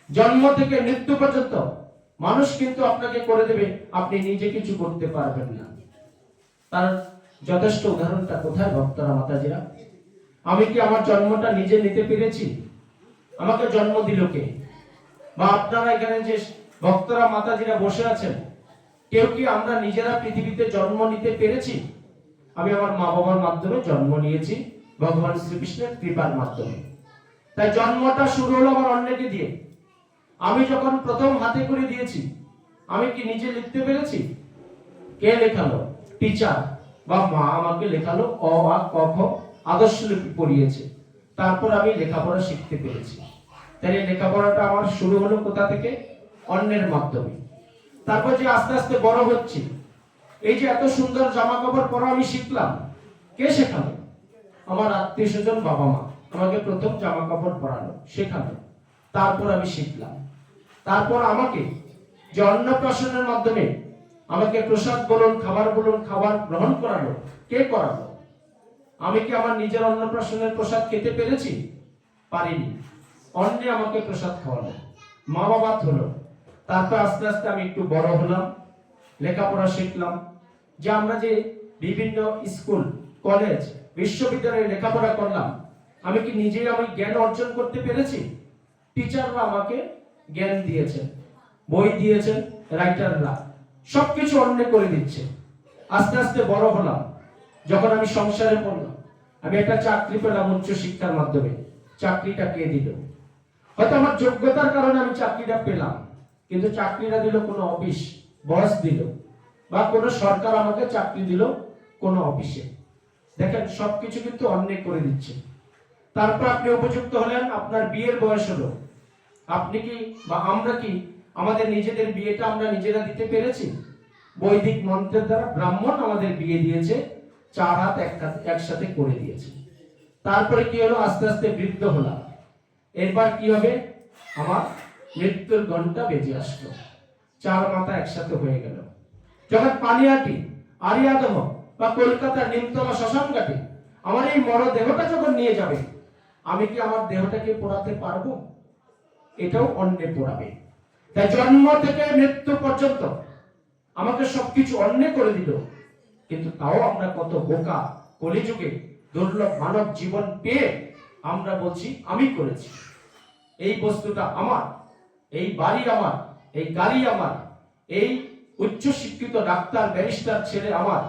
জন্ম থেকে মৃত্যু পর্যন্ত মানুষ কিন্তু আপনাকে করে দেবে, আপনি নিজে কিছু করতে পারবেন না। তার যথেষ্ট উদাহরণটা কোথায় ভক্তরা মাতাজিরা? আমি কি আমার জন্মটা নিজে নিতে পেরেছি? আমাকে জন্ম দিল কে? বা আপনারা এখানে যে ভক্তরা মাতাজিরা বসে আছেন, কেউ কি আমরা নিজেরা পৃথিবীতে জন্ম নিতে পেরেছি? আমি আমার মা বাবার মাধ্যমে জন্ম নিয়েছি, ভগবান শ্রীকৃষ্ণের কৃপার মাধ্যমে। তাই জন্মটা শুরু হলো আমার অন্যকে দিয়ে। আমি যখন প্রথম হাতে করে দিয়েছি, আমি কি নিজে লিখতে পেরেছি? কে লেখালো? টিচার বা মা আমাকে লেখালো, অ আ ক খ আদর্শ লিপি পড়িয়েছে, তারপর আমি লেখাপড়া শিখতে পেরেছি। তাই লেখাপড়াটা আমার শুরু হলো কোথা থেকে? অন্যের মাধ্যমে। তারপর যে আস্তে আস্তে বড় হচ্ছি, এই যে এত সুন্দর জামা কাপড় পরা আমি শিখলাম, কে শেখালো? আমার আত্মীয় স্বজন, বাবা মা আমাকে প্রথম জামা কাপড় পরালো, শেখালো, তারপর আমি শিখলাম। তারপর আমাকে যে অন্নপ্রাশনের মাধ্যমে আমাকে প্রসাদ বলুন, খাবার বলুন, খাবার গ্রহণ করালো, কে করালো? আমি কি আমার নিজের অন্নপ্রাশনের প্রসাদ খেতে পেরেছি? পারিনি। অন্যে আমাকে প্রসাদ খাওয়ালো, মা বাবা হলো। তারপর আস্তে আস্তে আমি একটু বড় হলাম, লেখাপড়া শিখলাম। যে আমরা যে বিভিন্ন স্কুল, কলেজ, বিশ্ববিদ্যালয়ে লেখাপড়া করলাম, আমি কি নিজেই আমি জ্ঞান অর্জন করতে পেরেছি? টিচাররা আমাকে জ্ঞান দিয়েছেন, বই দিয়েছেন, রাইটাররা সবকিছু অন্য করে দিচ্ছে। আস্তে আস্তে বড় হলাম, যখন আমি সংসারে পড়লাম, আমি একটা চাকরি পেলাম উচ্চ শিক্ষার মাধ্যমে। চাকরিটা কে দিল? হয়তো আমার যোগ্যতার কারণে আমি চাকরিটা পেলাম, কিন্তু চাকরিটা দিল কোনো অফিস, বস দিল, বা কোনো সরকার আমাকে চাকরি দিল কোনো অফিসে। দেখেন সবকিছু কিন্তু অন্যায় করে দিচ্ছে। তারপর আপনি উপযুক্ত হলেন, আপনার বিয়ের বয়স হলো, আপনি কি বা আমরা কি আমাদের নিজেদের বিয়েটা আমরা নিজেরা দিতে পেরেছি? বৈদিক মন্ত্রের দ্বারা ব্রাহ্মণ আমাদের বিয়ে দিয়েছে, 4 হাত একসাথে করে দিয়েছে। তারপরে কি হলো? আস্তে আস্তে বৃদ্ধ হলাম। এরপর কি হবে? আমার মৃত্যুর ঘন্টা বেজে আসলো, 4 মাথা একসাথে হয়ে গেল। যখন পানিহাটি, আরিয়াদহ বা কলকাতার নিমতলা শ্মশানঘাটে আমার এই মরদেহটা যখন নিয়ে যাবে, আমি কি আমার দেহটাকে পোড়াতে পারবো? এটাও অন্যে পোড়াবে। তাই জন্ম থেকে মৃত্যু পর্যন্ত আমাকে সবকিছু অন্য করে দিল, কিন্তু তাও আমরা কত বোকা। কলিযুগে দুর্লভ মানব জীবন পেয়ে আমরা বলছি আমি করেছি, এই বস্তুটা আমার, এই বাড়ি আমার, এই গাড়ি আমার, এই উচ্চ শিক্ষিত ডাক্তার ব্যারিস্টার ছেলে আমার।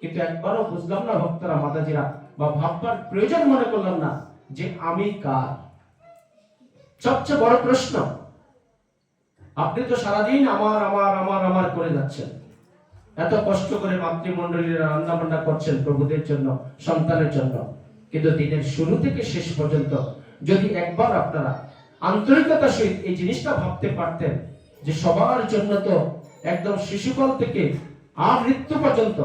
কিন্তু একবারও বুঝলাম না ভক্তরা মাতাজিরা, বা ভাববার প্রয়োজন মনে করলাম না যে আমি কার। সবচেয়ে বড় প্রশ্ন, আপনি তো সারাদিন আমার আমার আমার আমার করে যাচ্ছেন, এত কষ্ট করে মাতৃমণ্ডলীরা রান্না বান্না করছেন প্রভুদের জন্য, সন্তানের জন্য, কিন্তু দিনের শুরু থেকে শেষ পর্যন্ত যদি একবার আপনারা আন্তরিকতার সহিত এই জিনিসটা ভাবতে পারতেন যে সবার জন্য তো একদম শিশুকাল থেকে মৃত্যু পর্যন্ত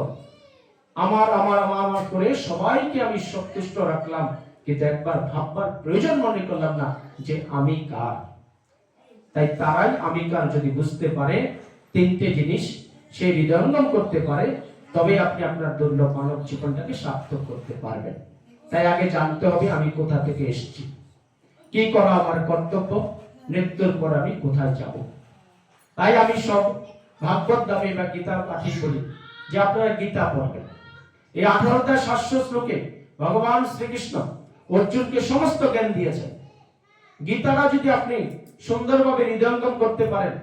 আমার আমার আমার আমার করে সবাইকে আমি সন্তুষ্ট রাখলাম, কিন্তু একবার ভাববার প্রয়োজন মনে করলাম না যে আমি কার। তাই তারাই আমি কার যদি বুঝতে পারে, 3টে জিনিস সে হৃদয়ঙ্গম করতে পারে, তবে আপনি আপনার দুর্লভ মানব জীবনটাকে সার্থক করতে পারবেন। তাই আগে জানতে হবে আমি কোথা থেকে এসেছি, কি করা আমার কর্তব্য, মৃত্যুর পর আমি কোথায় যাব। তাই আমি সব ভাগবত দামে বা গীতা পাঠে বলি যে আপনারা গীতা পড়বেন। এই 18 700 শ্লোকে ভগবান শ্রীকৃষ্ণ অর্জুনকে সমস্ত জ্ঞান দিয়েছেন। গীতাটা যদি আপনি সুন্দরভাবে হৃদয়ঙ্গম করতে পারেন,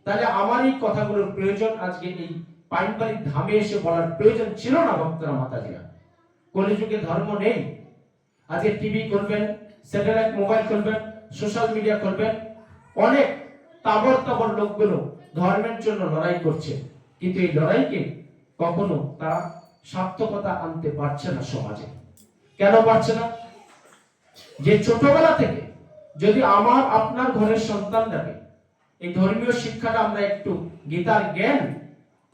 তাহলে আমার এই কথাগুলোর প্রয়োজন আজকে এই পাইনবাড়ির ধামে এসে বলার প্রয়োজন ছিল না ভক্তরা মাতাজিরা। কলিযুগে ধর্ম নেই। আজকে টিভি করবেন, স্যাটেলাইট মোবাইল করবেন, সোশ্যাল মিডিয়া করবেন, অনেক তাবর তাবর লোকগুলো ধর্মের জন্য লড়াই করছে, কিন্তু এই লড়াইকে কখনো তারা সার্থকতা আনতে পারছে না সমাজে। কেন পারছে না? যে ছোটবেলা থেকে যদি আমার আপনার ঘরের সন্তানটাকে এই ধর্মীয় শিক্ষাটা আমরা একটু, গীতার জ্ঞান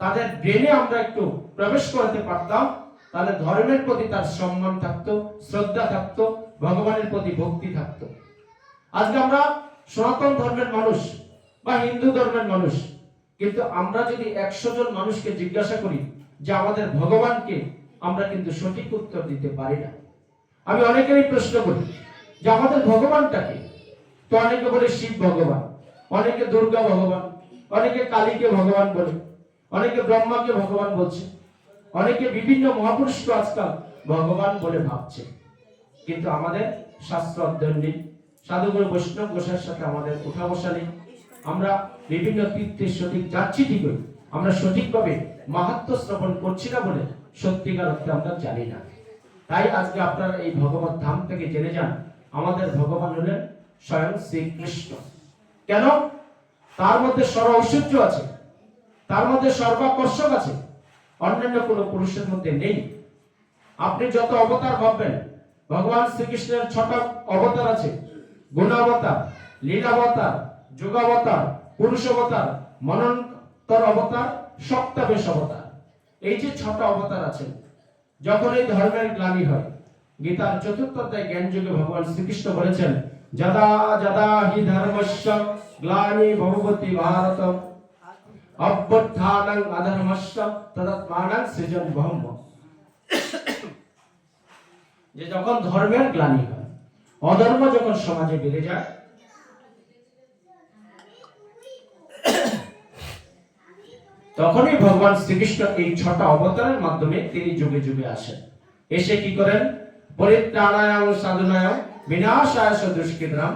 তাদের ব্রেনে আমরা একটু প্রবেশ করাতে পারতাম, তাহলে ধর্মের প্রতি তার সম্মান থাকতো, শ্রদ্ধা থাকতো, ভগবানের প্রতি ভক্তি থাকতো। আজকে আমরা সনাতন ধর্মের মানুষ বা হিন্দু ধর্মের মানুষ, কিন্তু আমরা যদি 100 জন মানুষকে জিজ্ঞাসা করি যে আমাদের ভগবানকে, আমরা কিন্তু সঠিক উত্তর দিতে পারি না। আমি অনেকেরই প্রশ্ন করি যে আমাদের ভগবানটাকে, তো অনেকে বলে শিব ভগবান। অনেকে দুর্গা ভগবান, অনেকে কালীকে ভগবান বলে, অনেকে ব্রহ্মাকে ভগবান বলছে, অনেকে বিভিন্ন মহাপুরুষকে আজকাল ভগবান বলে ভাবছে। কিন্তু আমাদের শাস্ত্র অধ্যয়ন নেই, সাধুগুরু বৈষ্ণব গোসাইয়ের সাথে আমাদের উঠা বসা নেই। আমরা বিভিন্ন তীর্থে সঠিক যাচ্ছি ঠিকই, আমরা সঠিকভাবে মাহাত্ম্য শ্রবণ করছি না বলে সত্যিকার অর্থে আমরা জানি না। তাই আজকে আপনারা এই ভগবত ধাম থেকে জেনে যান, আমাদের ভগবান হলেন স্বয়ং শ্রীকৃষ্ণ। কেন? তার মধ্যে সর্ব ঐশ্বর্য আছে, তার মধ্যে সর্বাকর্ষক আছে, অন্যান্য কোনো পুরুষের মধ্যে নেই। আপনি যত অবতার ভাববেন, ভগবান শ্রীকৃষ্ণের 6টা অবতার আছে, গুণাবতার, লীলাবতার, যোগাবতার, পুরুষাবতার, মনন্তর অবতার, সপ্তাবেশ অবতার। এই যে 6টা অবতার আছে, যখন এই ধর্মের গ্লানি হয়, গীতার 4th অধ্যায় জ্ঞান যুগে ভগবান শ্রীকৃষ্ণ বলেছেন, যদা যদা হি ধর্মস্য গ্লানি ভবতি ভারত অভ্যুত্থানং অধর্মস্য তদাত্মানং সৃজনবহম। যে যখন ধর্মের গ্লানি হয়, অধর্ম যখন সমাজে বেড়ে যায়, তখনই ভগবান শ্রীকৃষ্ণ এই 6টা অবতারের মাধ্যমে তিনি যুগে যুগে আসেন। এসে কি করেন? পরিত্রাণায় সাধনায় বিনাশায় দুষ্কৃতাম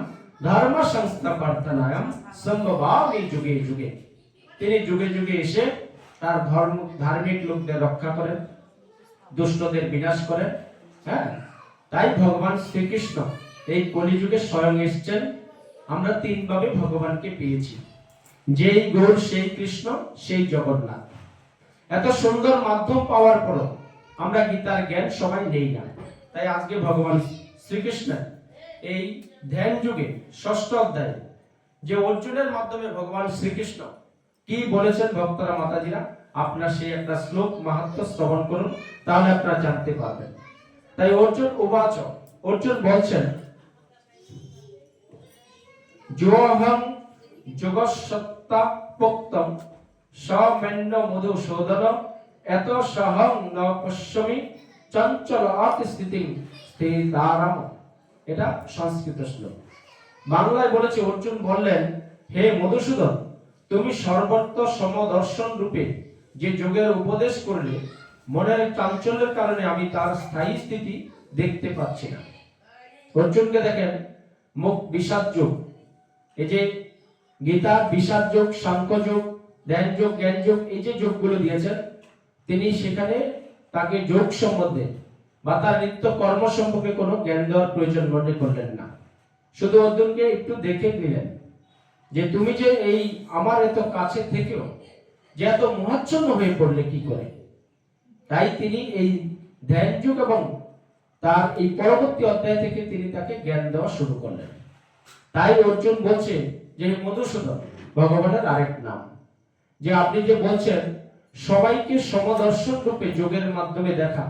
ধর্ম সংস্থাপনায় সম্ভবামি যুগে যুগে। তিনি যুগে যুগে এসে তার ধার্মিক লোকদের রক্ষা করেন, দুষ্টদের বিনাশ করেন। হ্যাঁ, তাই ভগবান শ্রীকৃষ্ণ এই কলিযুগে স্বয়ং এসেছেন। আমরা 3 ভাবে ভগবানকে পেয়েছি, যেই গৌর সেই কৃষ্ণ সেই জগন্নাথ। এত সুন্দর মাধ্যম পাওয়ার পর আমরা গীতার জ্ঞান সবাই নেই না। তাই আজকে ভগবান শ্রীকৃষ্ণ এই ধ্যান যুগে 6ষ্ঠ অধ্যায়ে যে অর্জুনের মাধ্যমে ভগবান শ্রীকৃষ্ণ কি বলেছেন, ভক্তরা মাতাজিরা, আপনার সেই একটা শ্লোক মাহাত্ম্য শ্রবণ করুন, তাহলে আপনারা জানতে পারবেন। তাই অর্জুন উবাচ, অর্জুন বলছেন, যোহং যোগসত্তা পোক্তম সমেন্য মধুসূদন এত সহং ন পশ্যমি চঞ্চল অতিস্থিতি স্থিতারাম। এটা সংস্কৃত শ্লোক। বাংলায় বলেছে, অর্জুন বললেন, হে মধুসূদন, তুমি সর্বত্র সমদর্শন রূপে যে যোগের উপদেশ করলে, মনের চাঞ্চল্যের কারণে আমি তার স্থায়ী স্থিতি দেখতে পাচ্ছি না। অর্জুনকে দেখেন, মুখ বিষাদ যোগ, এই যে গীতা বিষাদ যোগ, সাংখ্য যোগ, ধ্যান যোগ, জ্ঞান যোগ, এই যে যোগগুলো দিয়েছেন, তিনি সেখানে তাকে যোগ সম্বন্ধে বা তার নিত্য কর্ম সম্পর্কে কোনো জ্ঞান দেওয়ার প্রয়োজন মনে করলেন না। শুধু অর্জুনকে একটু দেখে দিলেন যে তুমি যে এই আমার এত কাছে থেকেও যে এত মোহাচ্ছন্ন হয়ে পড়লে কি করে। তাই তিনি এই ধ্যান যুগ এবং তার এই পরবর্তী অধ্যায় থেকে তিনি তাকে জ্ঞান দেওয়া শুরু করলেন। তাই অর্জুন বলছে যে মধুসূদন ভগবানের আরেক নাম, যে আপনি যে বলছেন সবাইকে সমদর্শন রূপে যোগের মাধ্যমে দেখা,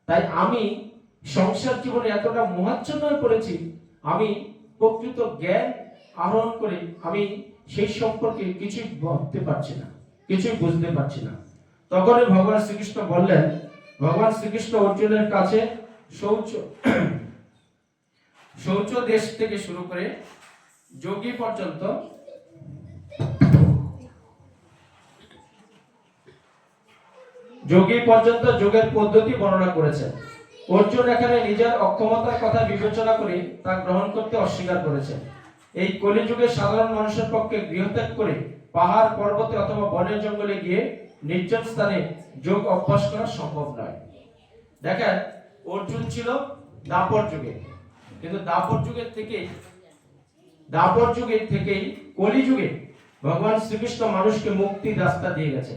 তাই আমি সংসার জীবনে এতটা মোহাচ্ছন্ন হয়ে পড়েছি, আমি প্রকৃত জ্ঞান আহরণ করে আমি সেই সম্পর্কে কিছুই ভাবতে পারছি না, কিছুই বুঝতে পারছি না। তখনই ভগবান শ্রীকৃষ্ণ বললেন, ভগবান শ্রীকৃষ্ণ অর্জুনের কাছে শৌচ দেশ থেকে শুরু করে যোগী পর্যন্ত যোগের পদ্ধতি বর্ণনা করেছেন। অর্জুন এখানে নিজের অক্ষমতার কথা বিবেচনা করে তা গ্রহণ করতে অস্বীকার করেছেন। এই কলিযুগে সাধারণ মানুষের পক্ষে গৃহত্যাগ করে পাহাড় পর্বতে অথবা বনের জঙ্গলে গিয়ে নির্জন স্থানে যোগ অভ্যাস করা সম্ভব নয়। দেখেন, অর্জুন ছিল দাপর যুগে, কিন্তু দাপর যুগের থেকেই কলিযুগে ভগবান শ্রীকৃষ্ণ মানুষকে মুক্তির রাস্তা দিয়ে গেছে।